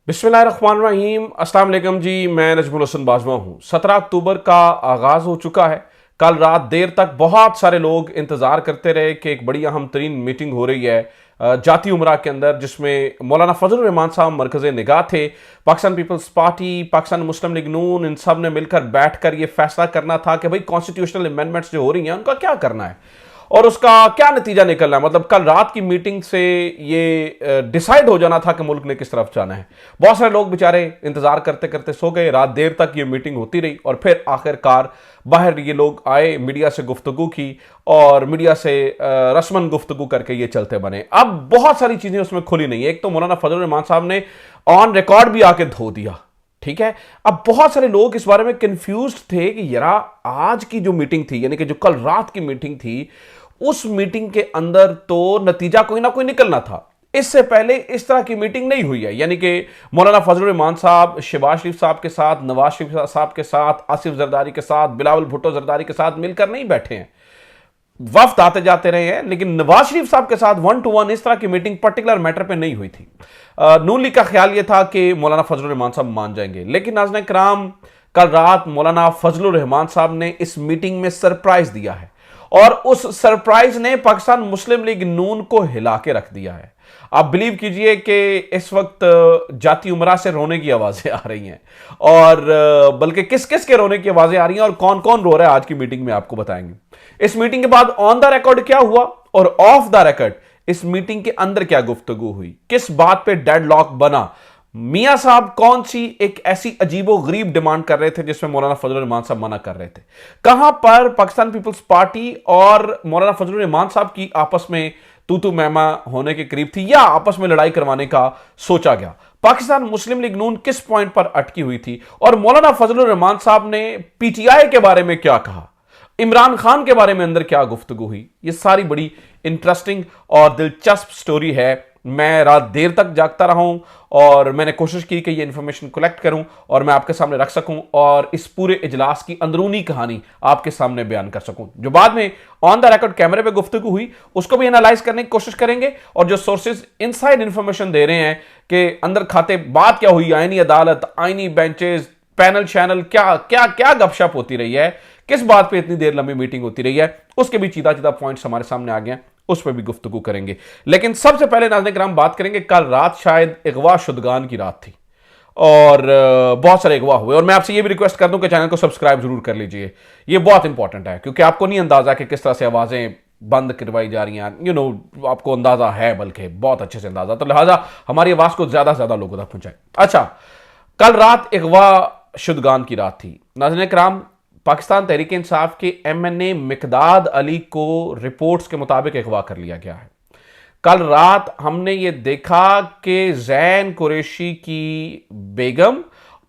बिस्मिल्लाहिर्रहमानिर्रहीम। अस्सलाम वालेकुम जी, मैं नजमुल हसन बाजवा हूँ। 17 अक्टूबर का आगाज़ हो चुका है। कल रात देर तक बहुत सारे लोग इंतज़ार करते रहे कि एक बड़ी अहम तरीन मीटिंग हो रही है जाती उमरा के अंदर, जिसमें मौलाना फजल रहमान साहब मरकज़ निगाह थे। पाकिस्तान पीपल्स पार्टी, पाकिस्तान मुस्लिम लीग नून, इन सब ने मिलकर बैठ कर ये फैसला करना था कि भाई कॉन्स्टिट्यूशनल अमेंडमेंट्स जो हो रही हैं उनका क्या करना है और उसका क्या नतीजा निकलना है। मतलब कल रात की मीटिंग से ये डिसाइड हो जाना था कि मुल्क ने किस तरफ जाना है। बहुत सारे लोग बेचारे इंतजार करते करते सो गए, रात देर तक ये मीटिंग होती रही और फिर आखिरकार बाहर ये लोग आए, मीडिया से गुफ्तगू की और मीडिया से रस्मन गुफ्तगू करके ये चलते बने। अब बहुत सारी चीजें उसमें खुली नहीं है। एक तो मौलाना फजल रहमान साहब ने ऑन रिकॉर्ड भी आके धो दिया, ठीक है। अब बहुत सारे लोग इस बारे में कंफ्यूज थे कि यार आज की जो मीटिंग थी, यानी कि जो कल रात की मीटिंग थी, उस मीटिंग के अंदर तो नतीजा कोई ना कोई निकलना था। इससे पहले इस तरह की मीटिंग नहीं हुई है, यानी कि मौलाना फजल रहमान साहब शहबाज शरीफ साहब के साथ, नवाज शरीफ साहब के साथ, आसिफ जरदारी के साथ, बिलावल भुट्टो जरदारी के साथ मिलकर नहीं बैठे हैं। वफ्द आते जाते रहे हैं, लेकिन नवाज शरीफ साहब के साथ 1-to-1 इस तरह की मीटिंग पर्टिकुलर मैटर पे नहीं हुई थी। नून लीग का ख्याल यह था कि मौलाना फजल रहमान साहब मान जाएंगे, लेकिन नाज़रीन किराम कल रात मौलाना फजल रहमान साहब ने इस मीटिंग में सरप्राइज दिया है और उस सरप्राइज ने पाकिस्तान मुस्लिम लीग नून को हिला के रख दिया है। आप बिलीव कीजिए कि इस वक्त जाती उमरा से रोने की आवाजें आ रही हैं और बल्कि किस किस के रोने की आवाजें आ रही हैं और कौन कौन रो रहा है आज की मीटिंग में आपको बताएंगे। इस मीटिंग के बाद ऑन द रिकॉर्ड क्या हुआ और ऑफ द रिकॉर्ड इस मीटिंग के अंदर क्या गुफ्तगू हुई, किस बात पे डेडलॉक बना, मियां साहब कौन सी एक ऐसी अजीबो गरीब डिमांड कर रहे थे जिसमें मौलाना फजल रहमान साहब मना कर रहे थे, कहां पर पाकिस्तान पीपल्स पार्टी और मौलाना फजल रहमान साहब की आपस में तू मैमा होने के करीब थी या आपस में लड़ाई करवाने का सोचा गया, पाकिस्तान मुस्लिम लीग नून किस पॉइंट पर अटकी हुई थी और मौलाना फजल रहमान साहब ने पीटीआई के बारे में क्या कहा, इमरान खान के बारे में अंदर क्या गुफ्तगू हुई। ये सारी बड़ी इंटरेस्टिंग और दिलचस्प स्टोरी है। मैं रात देर तक जागता रहा हूं और मैंने कोशिश की कि ये इंफॉर्मेशन कलेक्ट करूं और मैं आपके सामने रख सकूं और इस पूरे इजलास की अंदरूनी कहानी आपके सामने बयान कर सकूं, जो बाद में ऑन द रिकॉर्ड कैमरे पे गुफ्तगू हुई उसको भी एनालाइज करने की कोशिश करेंगे और जो सोर्सेज इनसाइड इंफॉर्मेशन दे रहे हैं कि अंदर खाते बात क्या हुई, आईनी अदालत, आईनी बेंचेस, पैनल चैनल, क्या क्या क्या गपशप होती रही है, किस बात पे इतनी देर लंबी मीटिंग होती रही है, उसके भी चीता चीता पॉइंट्स हमारे सामने आ गए, उस पर भी गुफ्तगू करेंगे। लेकिन सबसे पहले नाज़रीन किराम बात करेंगे, कल रात शायद अगवा शुदगान की रात थी और बहुत सारे अगवा हुए और मैं आपसे ये भी रिक्वेस्ट कर दूं कि चैनल को सब्सक्राइब जरूर कर लीजिए। ये बहुत इंपॉर्टेंट है क्योंकि आपको नहीं अंदाजा कि किस तरह से आवाजें बंद करवाई जा रही हैं, आपको अंदाजा है, बल्कि बहुत अच्छे से अंदाजा, तो लिहाजा हमारी आवाज को ज्यादा से ज्यादा लोगों तक पहुंचाए। अच्छा, कल रात अगवा शुदगान की रात थी। नाज़रीन किराम, पाकिस्तान तहरीक इंसाफ के एमएनए मिकदाद अली को रिपोर्ट्स के मुताबिक अगवा कर लिया गया है। कल रात हमने ये देखा कि जैन कुरैशी की बेगम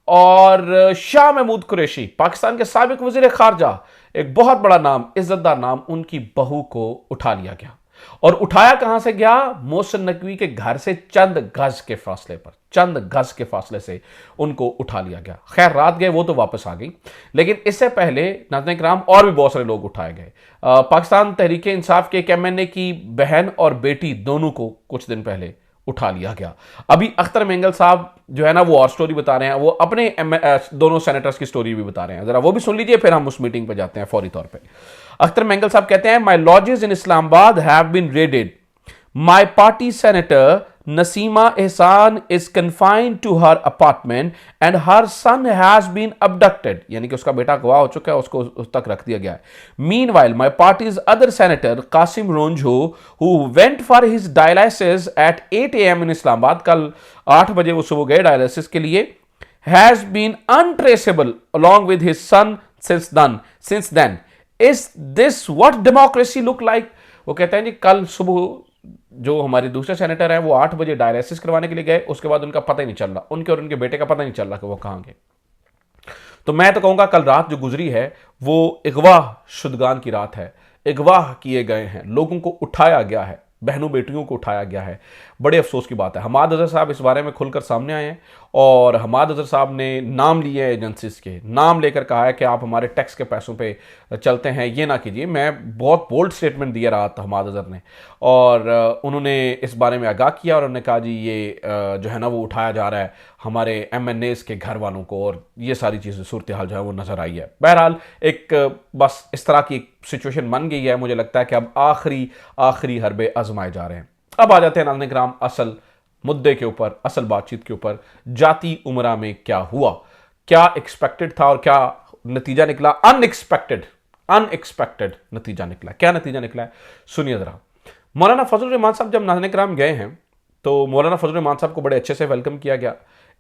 और शाह महमूद कुरैशी, पाकिस्तान के साबिक वजीर खारजा, एक बहुत बड़ा नाम, इज्जतदार नाम, उनकी बहू को उठा लिया गया और उठाया कहां से गया? मोहसिन नकवी के घर से चंद गज के फासले पर, चंद गज के फासले से उनको उठा लिया गया। खैर रात गए वो तो वापस आ गई, लेकिन इससे पहले नाज़रीन किराम और भी बहुत सारे लोग उठाए गए। पाकिस्तान तहरीक इंसाफ के एक एमएनए की बहन और बेटी दोनों को कुछ दिन पहले उठा लिया गया। अभी अख्तर मेंगल साहब जो है ना वो और स्टोरी बता रहे हैं, वो अपने दोनों सेनेटर्स की स्टोरी भी बता रहे हैं, जरा वो भी सुन लीजिए, फिर हम उस मीटिंग पे जाते हैं फौरी तौर पे। अख्तर मेंगल साहब कहते हैं, my lodges in Islamabad have been raided, my party senator Nasima Ehsan is confined to her apartment and her son has been abducted, यानी कि उसका बेटा गवाह हो चुका है, उसको उस तक रख दिया गया है। Meanwhile, my party's other senator Qasim Ronjo, who went for his dialysis at 8 AM in Islamabad, कल 8 बजे वो सुबह गए डायलिसिस के लिए, has been untraceable along with his son since then. Is this what democracy look like? वो कहते हैं जी कल सुबह जो हमारे दूसरे सेनेटर हैं वो 8 बजे डायलिसिस करवाने के लिए गए, उसके बाद उनका पता ही नहीं चल रहा, उनके और उनके बेटे का पता नहीं चल रहा कि वो कहां गए। तो मैं तो कहूंगा कल रात जो गुजरी है वो अगवा शुदगान की रात है, अगवा किए गए हैं, लोगों को उठाया गया है, बहनों बेटियों को उठाया गया है। बड़े अफसोस की बात है। हमाद अजहर साहब इस बारे में खुलकर सामने आए हैं और हमाद अजहर साहब ने नाम लिए है एजेंसीज के, नाम लेकर कहा है कि आप हमारे टैक्स के पैसों पे चलते हैं, ये ना कीजिए। मैं बहुत बोल्ड स्टेटमेंट दिया रहा था हमाद अजहर ने, और उन्होंने इस बारे में आगाह किया और उन्होंने कहा जी ये जो है ना वो उठाया जा रहा है हमारे MNAs के घर वालों को, और ये सारी चीज़ें सूरत हाल जो है वो नज़र आई है। बहरहाल एक बस इस तरह की सिचुएशन बन गई है। मुझे लगता है कि अब आखिरी हरबे आजमाए जा रहे हैं। अब आ जाते हैं नाज़रीन किराम असल मुद्दे के ऊपर, असल बातचीत के ऊपर। जाती उमरा में क्या हुआ, क्या एक्सपेक्टेड था और क्या नतीजा निकला? अनएक्सपेक्टेड नतीजा निकला। क्या नतीजा निकला है सुनिए जरा। मौलाना फजल रहमान साहब जब नाज़रीन किराम गए हैं तो मौलाना फजल रहमान साहब को बड़े अच्छे से वेलकम किया गया।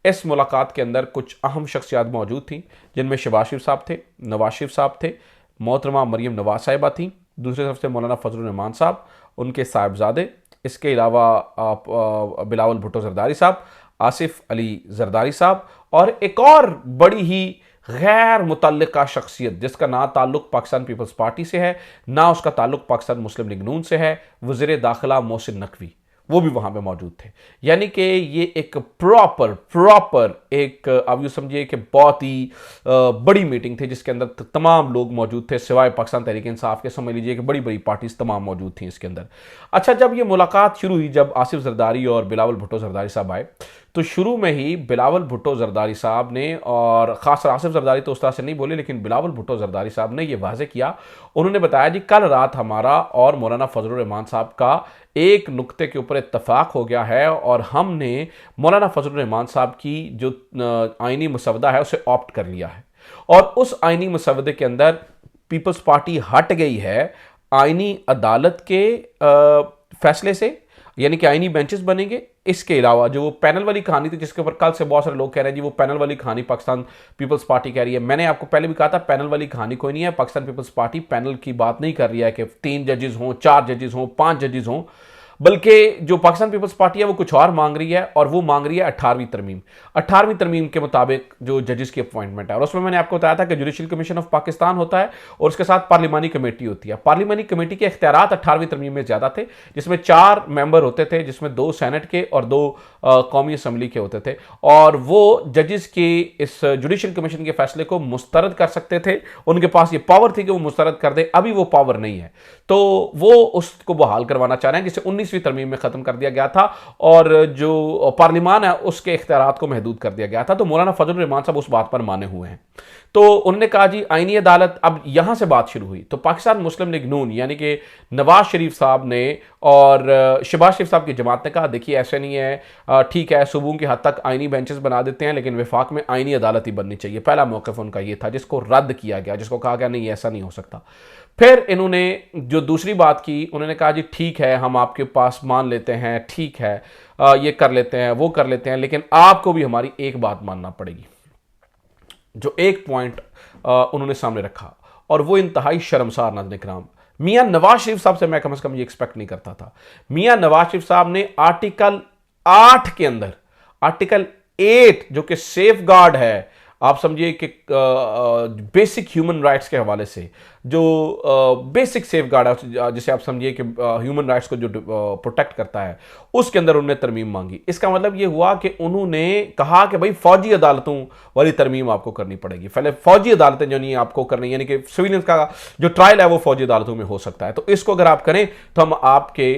इस मुलाकात के अंदर कुछ अहम शख्सियात मौजूद थी, जिनमें शहबाज शरीफ साहब थे, नवाज शरीफ साहब थे, मोहतरमा मरियम नवाज साहिबा थी, दूसरी तरफ से मौलाना फजल रहमान साहब, उनके साहिबजादे, इसके अलावा बिलावल भुट्टो जरदारी साहब, आसिफ अली जरदारी साहब, और एक और बड़ी ही गैर मुतल्लिका शख्सियत जिसका ना ताल्लुक पाकिस्तान पीपल्स पार्टी से है, ना उसका ताल्लुक पाकिस्तान मुस्लिम लीग नून से है, वज़ीर दाखिला मोहसिन नकवी, वो भी वहां पे मौजूद थे। यानी कि ये एक प्रॉपर एक अब यूँ समझिए कि बहुत ही बड़ी मीटिंग थी जिसके अंदर तमाम लोग मौजूद थे सिवाय पाकिस्तान तहरीक इंसाफ के। समझ लीजिए कि बड़ी बड़ी पार्टीज तमाम मौजूद थी इसके अंदर। अच्छा, जब ये मुलाकात शुरू हुई, जब आसिफ जरदारी और बिलावल भुट्टो जरदारी साहब आए, तो शुरू में ही बिलावल भुट्टो जरदारी साहब ने, और ख़ासकर आसिफ जरदारी तो उस तरह से नहीं बोले, लेकिन बिलावल भुट्टो जरदारी साहब ने यह वाज़ेह किया। उन्होंने बताया जी कल रात हमारा और मौलाना फजल रहमान साहब का एक नुक्ते के ऊपर इत्तफाक हो गया है और हमने मौलाना फजल रहमान साहब की जो आइनी मसवदा है उसे ऑप्ट कर लिया है, और उस आइनी मसवदे के अंदर पीपल्स पार्टी हट गई है आइनी अदालत के फैसले से, यानी कि आइनी बेंचेस बनेंगे। इसके अलावा जो वो पैनल वाली कहानी थी जिसके ऊपर कल से बहुत सारे लोग कह रहे हैं जी वो पैनल वाली कहानी पाकिस्तान पीपल्स पार्टी कह रही है, मैंने आपको पहले भी कहा था पैनल वाली कहानी कोई नहीं है। पाकिस्तान पीपल्स पार्टी पैनल की बात नहीं कर रही है कि 3 जजेस हों, 4 जजेस हों, 5 जजेस हों, बल्कि जो पाकिस्तान पीपल्स पार्टी है वो कुछ और मांग रही है, और वो मांग रही है 18वीं तरमीम। 18वीं तरमीम के मुताबिक जो जजेस की अपॉइंटमेंट है, और उसमें मैंने आपको बताया था कि जुडिशल कमीशन ऑफ पाकिस्तान होता है और उसके साथ पार्लिमानी कमेटी होती है। पार्लिमानी कमेटी के इख्तियारात 18वीं तरमीम में ज़्यादा थे, जिसमें 4 मेंबर होते थे, जिसमें 2 सेनेट के और 2 कौमी असम्बली के होते थे, और वो जजेस की इस जुडिशल कमीशन के फैसले को मुस्तरद कर सकते थे। उनके पास ये पावर थी कि वो मुस्तरद कर दे। अभी वो पावर नहीं है, तो वो उसको बहाल करवाना चाह रहे हैं, जिसे 19वीं तरमीम में ख़त्म कर दिया गया था और जो पार्लिमान है उसके इख्तियारात को महदूद कर दिया गया था। तो मौलाना फजल रहमान साहब उस बात पर माने हुए हैं। तो उन्होंने कहा जी आईनी अदालत, अब यहां से बात शुरू हुई। तो पाकिस्तान मुस्लिम लीग नून यानी कि नवाज शरीफ साहब ने और शहबाज शरीफ साहब की जमात ने कहा देखिए ऐसे नहीं है, ठीक है सूबों की हद तक आईनी बेंचेस बना देते हैं, लेकिन विफाक में आईनी अदालत ही बननी चाहिए। पहला मौक़िफ़ उनका ये था, जिसको रद्द किया गया, जिसको कहा गया नहीं ऐसा नहीं हो सकता। फिर इन्होंने जो दूसरी बात की, उन्होंने कहा जी ठीक है हम आपके पास मान लेते हैं, ठीक है ये कर लेते हैं, वो कर लेते हैं, लेकिन आपको भी हमारी एक बात मानना पड़ेगी। जो एक पॉइंट उन्होंने सामने रखा, और वो इंतहाई शर्मसार नाज़रीन किराम, मियां नवाज शरीफ साहब से मैं कम से कम ये एक्सपेक्ट नहीं करता था। मियां नवाज शरीफ साहब ने आर्टिकल 8 के अंदर, आर्टिकल 8 जो कि सेफ गार्ड है, आप समझिए कि बेसिक ह्यूमन राइट्स के हवाले से जो बेसिक सेफ गार्ड है, जिसे आप समझिए कि ह्यूमन राइट्स को जो प्रोटेक्ट करता है, उसके अंदर उन्होंने तरमीम मांगी। इसका मतलब ये हुआ कि उन्होंने कहा कि भाई फौजी अदालतों वाली तरमीम आपको करनी पड़ेगी। पहले फौजी अदालतें जो नहीं आपको करनी, यानी कि सिविलियंस का जो ट्रायल है वो फौजी अदालतों में हो सकता है। तो इसको अगर आप करें तो हम आपके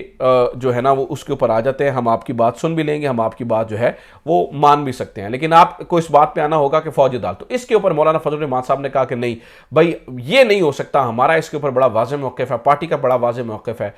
जो है ना वो उसके ऊपर आ जाते हैं, हम आपकी बात सुन भी लेंगे, हम आपकी बात जो है वो मान भी सकते हैं, लेकिन आपको इस बात पर आना होगा कि फौजी अदालत। तो इसके ऊपर मौलाना फजल रहमान साहब ने कहा कि नहीं भाई ये नहीं हो सकता, हमारा इसके ऊपर बड़ा वाज़ेह मौक़िफ़ है, पार्टी का बड़ा वाज़ेह मौक़िफ़ है।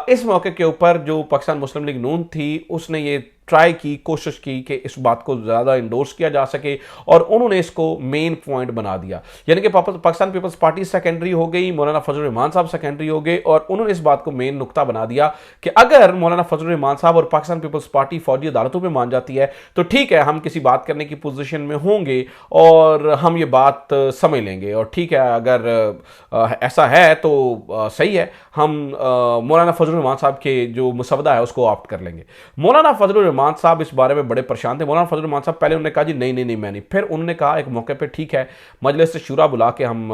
इस मौके के ऊपर जो पाकिस्तान मुस्लिम लीग नून थी उसने ये ट्राई की, कोशिश की कि इस बात को ज़्यादा इंडोर्स किया जा सके, और उन्होंने इसको मेन पॉइंट बना दिया। यानी कि पाकिस्तान पीपल्स पार्टी सेकेंडरी हो गई, मौलाना फजल रहमान साहब सेकेंडरी हो गए, और उन्होंने इस बात को मेन नुक्ता बना दिया कि अगर मौलाना फजल रहमान साहब और पाकिस्तान पीपल्स पार्टी फौजी अदालतों में मान जाती है तो ठीक है, हम किसी बात करने की पोजीशन में होंगे और हम ये बात समझ लेंगे, और ठीक है अगर ऐसा है तो सही है, हम मौलाना फजल रहमान साहब के जो मुसवदा है उसको ऑप्ट कर लेंगे। मौलाना फजल रहमान रहमान साहब इस बारे में बड़े परेशान थे। मौलाना फजल रहमान साहब पहले उन्होंने कहा जी नहीं नहीं नहीं मैं नहीं, फिर उन्होंने कहा एक मौके पे ठीक है मजलिस शूरा बुला के हम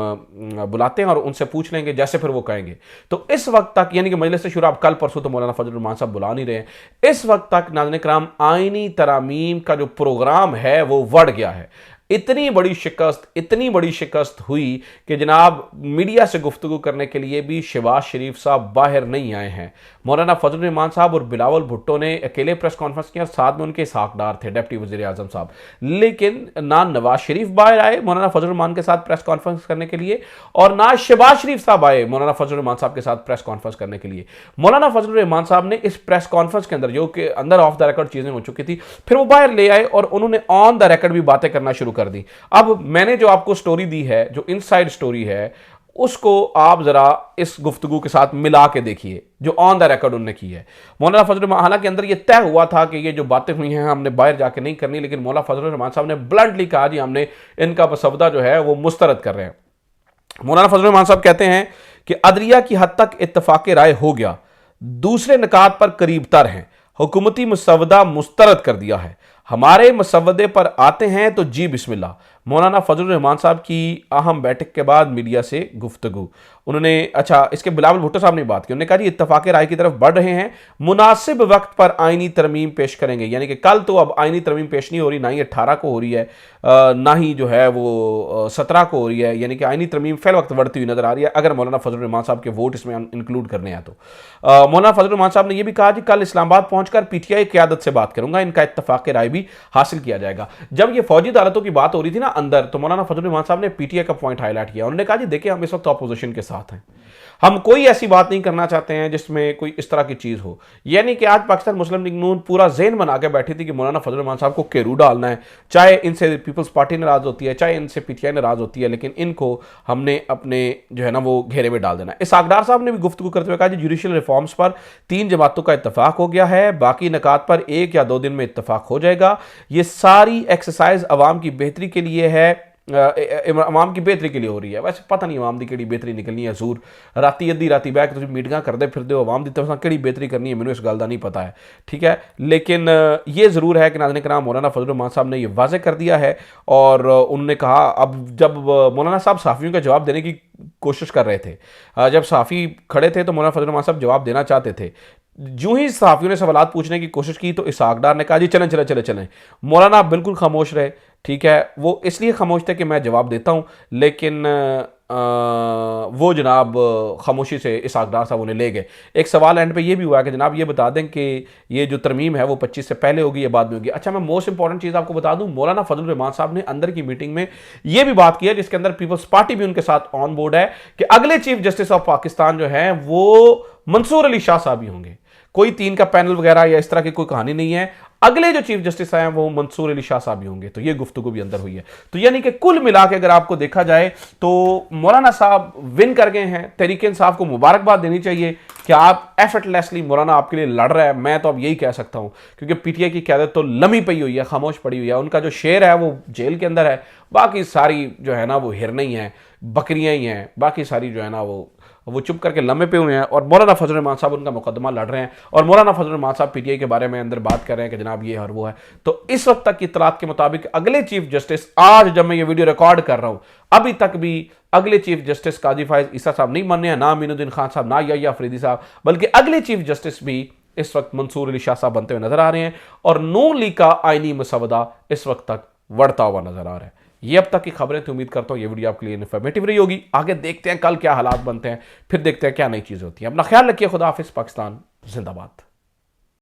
बुलाते हैं और उनसे पूछ लेंगे जैसे फिर वो कहेंगे। तो इस वक्त तक यानी कि मजलिस शूरा अब कल परसों तो मौलाना फजल रहमान साहब बुला नहीं रहे हैं, इस वक्त तक नाज़रीन किराम आईनी तरामीम का जो प्रोग्राम है वो बढ़ गया है। इतनी बड़ी शिकस्त हुई कि जनाब मीडिया से गुफ्तगू करने के लिए भी शहबाज शरीफ साहब बाहर नहीं आए हैं। मौलाना फजल रहमान साहब और बिलावल भुट्टो ने अकेले प्रेस कॉन्फ्रेंस किया, साथ में उनके साखदार थे डिप्टी वज़ीर आज़म साहब, लेकिन ना नवाज शरीफ बाहर आए मौलाना फजल रहमान के साथ प्रेस कॉन्फ्रेंस करने के लिए और ना शहबाज शरीफ साहब आए मौलाना फजल रहमान साहब के साथ प्रेस कॉन्फ्रेंस करने के लिए। मौलाना फजल रहमान साहब ने इस प्रेस कॉन्फ्रेंस के अंदर जो कि अंदर ऑफ द रिकॉर्ड चीज़ें हो चुकी थी फिर वो बाहर ले आए और उन्होंने ऑन द रिकॉर्ड भी बातें करना शुरू कर दी। अब मैंने जो आपको स्टोरी दी है, जो इनसाइड स्टोरी है, उसको आप जरा इस गुफ्तगू के साथ मिला के देखिए जो ऑन द रिकॉर्ड उन्होंने की है। मौलाना फजल रहमान, हालांकि अंदर ये तय हुआ था कि ये जो बातें हुई हैं हमने बाहर जाके नहीं करनी, लेकिन मौलाना फजल रहमान साहब ने ब्लंटली कहा जी हमने इनका मसवदा जो है वो मुस्तरद कर रहे हैं। मौलाना फजल रहमान साहब कहते हैं कि अदलिया की हद तक इत्तफाक राय हो गया, दूसरे निकात पर करीब तर हैं, हुकूमती मसवदा मुस्तरद कर दिया है, हमारे मसवदे पर आते हैं तो जी बिस्मिल्लाह। मौलाना फजल रहमान साहब की अहम बैठक के बाद मीडिया से गुफ्तगू उन्होंने, अच्छा इसके बिलावल भुट्टो साहब ने बात की, उन्होंने कहा जी इत्तफाक राय की तरफ बढ़ रहे हैं, मुनासिब वक्त पर आईनी तरमीम पेश करेंगे। यानी कि कल तो अब आईनी तरमीम पेश नहीं हो रही, ना ही 18 को हो रही है, ना ही जो है वो 17 को हो रही है, यानी कि आईनी तरमीम फ़िल वक्त बढ़ती हुई नजर आ रही है अगर मौलाना फजल रहमान साहब के वोट इसमें इंक्लूड करने हैं तो। मौलाना फजल रहमान साहब ने यह भी कहा जी कल इस्लामाबाद पहुंचकर पीटीआई क़यादत से बात करूंगा, इनका इत्तफाक राय भी हासिल किया जाएगा। जब ये फौजी अदालतों की बात हो रही थी ना अंदर, तो मौलाना फजल रहमान साहब ने पीटीआई का पॉइंट हाईलाइट किया। उन्होंने कहा जी देखिए हम इस वक्त अपोजिशन के साथ हैं, हम कोई ऐसी बात नहीं करना चाहते हैं जिसमें कोई इस तरह की चीज़ हो। यानी कि आज पाकिस्तान मुस्लिम लीग नून पूरा ज़हन बना के बैठी थी कि मौलाना फजल रहमान साहब को केरू डालना है, चाहे इनसे पीपल्स पार्टी नाराज़ होती है, चाहे इनसे पीटीआई नाराज़ होती है, लेकिन इनको हमने अपने जो है ना वो घेरे में डाल देना है। इसाकदार साहब ने भी गुफ्तगू करते हुए कहा जी जुडिशल रिफॉर्म्स पर 3 जमातों का इत्तफाक हो गया है, बाकी निकात पर 1 या 2 दिन में इत्तफाक हो जाएगा। ये सारी एक्सरसाइज अवाम की बेहतरी के लिए है, अवाम की बेहतरी के लिए हो रही है। वैसे पता नहीं अवाम की केड़ी बेहतरी निकलनी है, जरूर राती अद्धी राती बैठ तुम मीटिंग करते फिरते हो, अवाम की तरफ केड़ी बेहतरी करनी है मैंने इस गल का नहीं पता है, ठीक है। लेकिन ये ज़रूर है कि नाज़रीन किराम मौलाना फजल रहमान साहब ने यह वाज़ेह कर दिया है और उन्होंने कहा, अब जब मौलाना साहब सहाफ़ियों का जवाब देने की कोशिश कर रहे थे, जब सहाफ़ी खड़े थे तो मौलाना फजल रहमान साहब जवाब देना चाहते थे, जो ही सहाफ़ियों ने सवालात पूछने की कोशिश की तो इसहाक डार ने कहा जी चलें चलें चलें चलें। मौलाना बिल्कुल खामोश रहे, ठीक है, वो इसलिए खामोश थे कि मैं जवाब देता हूँ, लेकिन वो जनाब खामोशी से इसहाक डार साहब उन्हें ले गए। एक सवाल एंड पे ये भी हुआ कि जनाब ये बता दें कि ये जो तरमीम है वो 25 से पहले होगी या बाद में होगी। अच्छा मैं मोस्ट इंपॉर्टेंट चीज़ आपको बता दूं, मौलाना फजल रहमान साहब ने अंदर की मीटिंग में ये भी बात की है जिसके अंदर पीपल्स पार्टी भी उनके साथ ऑन बोर्ड है कि अगले चीफ जस्टिस ऑफ पाकिस्तान जो है वो मंसूर अली शाह साहब ही होंगे। कोई 3 का पैनल वगैरह या इस तरह की कोई कहानी नहीं है, अगले जो चीफ जस्टिस आए हैं वो मंसूर अली शाह साहब ही होंगे। तो ये गुफ्तगू भी अंदर हुई है। तो यानी कि कुल मिला के अगर आपको देखा जाए तो मौलाना साहब विन कर गए हैं। तहरीक इंसाफ को मुबारकबाद देनी चाहिए कि आप एफर्टलेसली मौलाना आपके लिए लड़ रहा है। मैं तो अब यही कह सकता हूं क्योंकि पीटीआई की क़यादत तो लम्ही पई हुई है, खामोश पड़ी हुई है। उनका जो शेर है वो जेल के अंदर है, बाकी सारी जो है ना वो हिरने ही हैं, बकरियां ही हैं, बाकी सारी जो है ना वो चुप करके लम्हे पे हुए हैं। और मौलाना फजल रहमान साहब उनका मुकदमा लड़ रहे हैं और मौलाना फजल रहमान साहब पीटीआई के बारे में अंदर बात कर रहे हैं कि जनाब ये और वो है। तो इस वक्त तक की इत्तलात के मुताबिक अगले चीफ जस्टिस, आज जब मैं ये वीडियो रिकॉर्ड कर रहा हूं, अभी तक भी अगले चीफ जस्टिस काजी फाइज ईसा साहब नहीं बने हैं, ना अमीनुद्दीन खान साहब, ना याह्या अफरीदी साहब, बल्कि अगले चीफ जस्टिस भी इस वक्त मंसूर अली शाह साहब बनते हुए नजर आ रहे हैं और नून लीग का आईनी मसवदा इस वक्त तक बढ़ता हुआ नजर आ रहा है। ये अब तक की खबरें थी, उम्मीद करता हूँ ये वीडियो आपके लिए इन्फॉर्मेटिव रही होगी। आगे देखते हैं कल क्या हालात बनते हैं, फिर देखते हैं क्या नई चीज़ें होती हैं। अपना ख्याल रखिए, खुदा हाफिज़, पाकिस्तान जिंदाबाद।